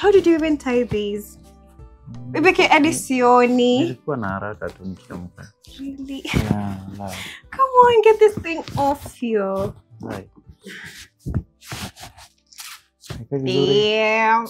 How did you even tie these? Baby, adisioni. Nilikuwa na haraka tu nikiamka. Really? Yeah. Come on, get this thing off you. Right. Yeah.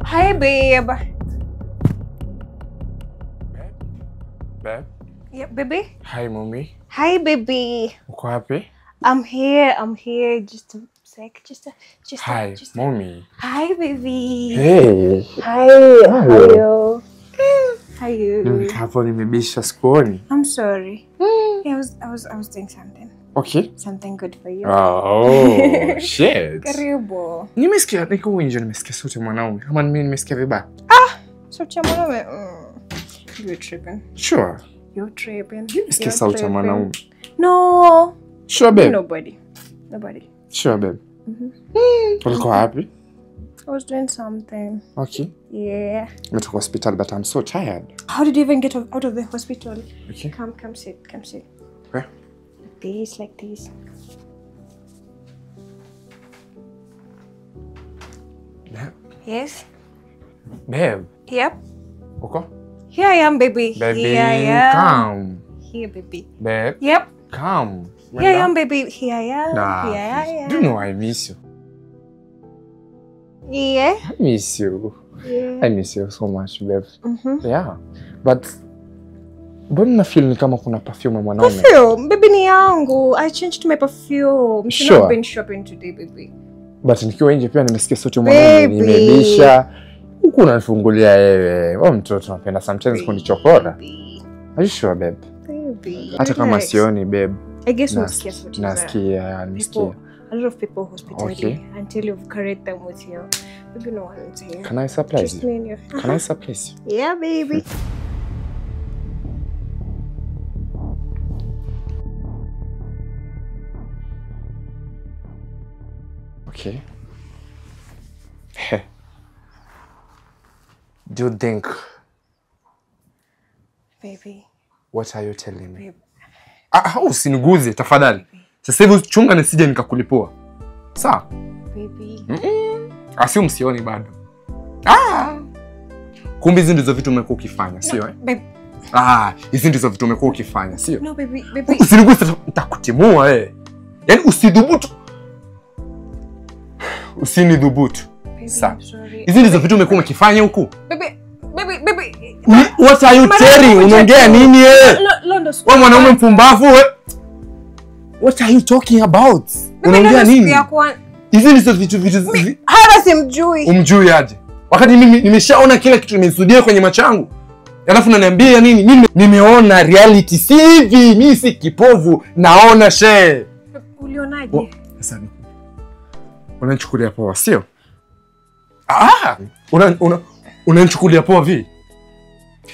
Hi, babe. Babe? Yeah, baby? Hi, mommy. Hi, baby. Uko happy? I'm here. Just a sec. Hi, mommy. Hi, baby. Hey. Hi. How are you? How are you? Hapo nimebisha sikuoni. I'm sorry. Yeah, I was doing something. Okay. Something good for you. Oh, shit. Karibu. Nimesikia niko nje nimesikia sauti ya mwanaume. Kama mimi nimesikia vibaya. Sauti ya mwanaume. You're tripping. Sure. You're tripping. Nimesikia sauti ya mwanaume. No. Sure, babe. Nobody. Sure, babe. Ulikuwa happy? I was doing something. Okay. Yeah. Went to hospital, but I'm so tired. How did you even get out of the hospital? Okay. Come sit. Where? Like this. Babe. Yes. Babe. Yep. Okay. Here I am, baby. Baby, Here I am. come. Here, baby. Babe. Yep. Come. Here I am, baby. Here I am. Nah, Here I am. do you know I miss you? Yeah. I miss you. Yeah. I miss you so much, babe. Yeah. But mbona feel ni kama kuna perfume ya mwanaume? Perfume? Baby ni yangu. I changed my perfume. Sure. I've been shopping today, baby. But nikiwa nje pia nimesikia sauti ya mwanaume nimebisha. Huku unanifungulia wewe. Wewe mtoto unapenda sometimes kunichokora. Are you sure, babe? Baby. Hata kama sioni, babe. I guess nasikia sauti. Nasikia. A lot of people hospitality Okay. until you've carried them with you. Baby, no one's here. Can I surprise Just you? me and you. Can I surprise you? Yeah, baby. Okay. Do you think? Baby. What are you telling me? Babe. Usiniguze tafadhali. Sasa hivi chunga nisije nikakulipua. Sawa? Baby. Asio msioni bado. Kumbe hizi ndizo vitu umekuwa ukifanya, sio eh? Babe. Hizi ndizo vitu umekuwa ukifanya, sio? No, baby. Usiniguze nitakutimua wewe. Yaani usidhubutu. Usinidhubutu. Sawa. Hizi ndizo vitu umekuwa ukifanya huku. Baby. What are you telling? Unaongea nini wewe? Wewe mwanaume mpumbavu wewe. What are you talking about? Unaongea nini? Hizi ndizo vitu hata simjui. Umjui aje? Wakati mimi nimeshaona kila kitu nimesudia kwenye macho yangu. Alafu unaniambia nini? Mimi nimeona reality hivi, mimi si kipovu, naona she. Ulionaje? Sasa unanichukulia poa, sio? Unanichukulia poa vipi?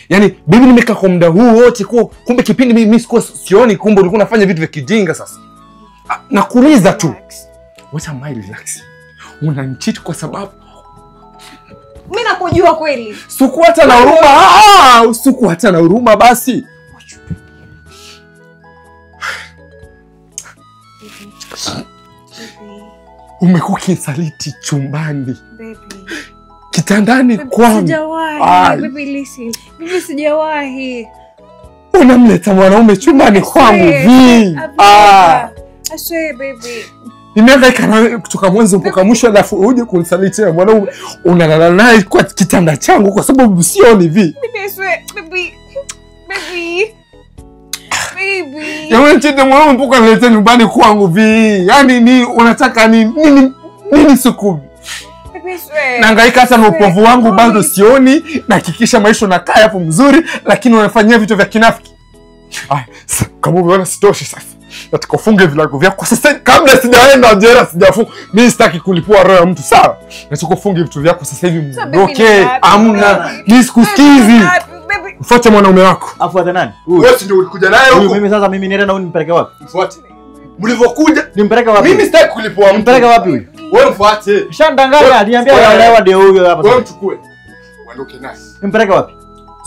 Yaani bibi nimekaa kwa muda huu wote kumbe kipindi mimi sikuwa sioni, kumbe ulikuwa unafanya vitu vya kijinga sasa. Nakuuliza tu. What am I relaxing? Unanicheat kwa sababu mimi nakujua kweli. Suku hata na huruma. Suku hata na huruma basi. Umekuwa kinsaliti chumbani. Baby. Kitandani kwangu. Sijawahi. Baby listen. Baby sijawahi. Unamleta mwanaume chumbani kwangu vipi? I swear baby. Nimehangaika kutoka mwanzo mpaka mwisho alafu uje kunisalitia mwanaume unalala naye kwa kitanda changu kwa sababu sioni vipi? Baby I swear baby. Yaani chete mwanaume mpaka nilete nyumbani kwangu vipi? Yaani ni unataka nini Sukubi? Nahangaika hata na upovu wangu bado sioni, nahakikisha maisha nakaa hapo mzuri, lakini unafanyia vitu vya kinafiki. Kama umeona sitoshi sasa. Nataka ufunge vilago vyako sasa kabla sijaenda jela sijafunga. Mimi sitaki kulipua roho ya mtu, sawa? Nataka ufunge vitu vyako sasa hivi. Okay, amna. Mimi sikusikizi. Mfuate mwanaume wako. Afuate nani? Wewe si ndio ulikuja naye huko? Mimi sasa niende na nimpeleke wapi? Mfuate. Mlivyokuja nimpeleke wapi? Mimi sitaki kulipwa mtu. Nimpeleke wapi huyu? Wewe mfuate. Shandanganya, aliambia yalewa ndio huyo hapa. Wewe mchukue. Uondoke naye. Nimpeleke wapi?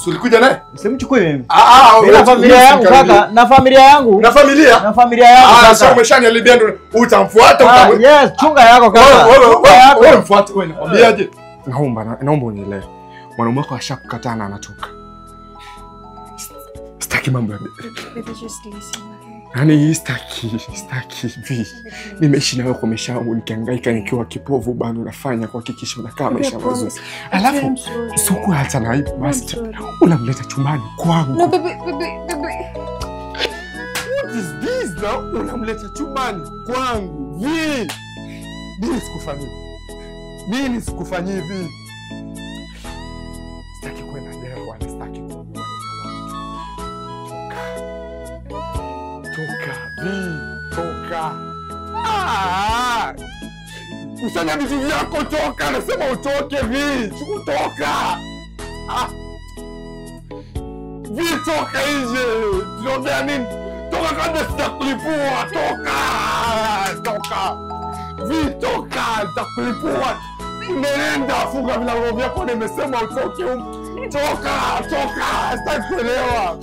Si ulikuja naye? Simchukue mimi. Na familia yangu kaka, na familia yangu. Na familia? Na familia yangu kaka. Sasa umeshaniambia ndio utamfuata yes, chunga yako kaka. Wewe mfuate wewe, nakwambiaje? Naomba unielewe. Mwanaume wako ashakukataa na anatoka. Sitaki mambo ya yani sitaki vi. Nimeishi nawe kwa maisha yangu nikihangaika nikiwa kipofu bado nafanya kuhakikisha unakaa maisha mazuri. Alafu soko hata na aibu master. Unamleta chumbani kwangu. No baby. What is this now? Unamleta chumbani kwangu. Vi. Nini sikufanyii hivi? Sitaki kwenda leo wala sitaki kuona. Toka. Usanya vitu vyako toka. Nasema utoke vi. Toka. Vi toka nje. Tunaongea nini? Toka kabla sijakulipua. Toka. Vi toka. Nitakulipua. Nenda funga milango vyako nimesema utoke. Toka. Sitaki kuelewa.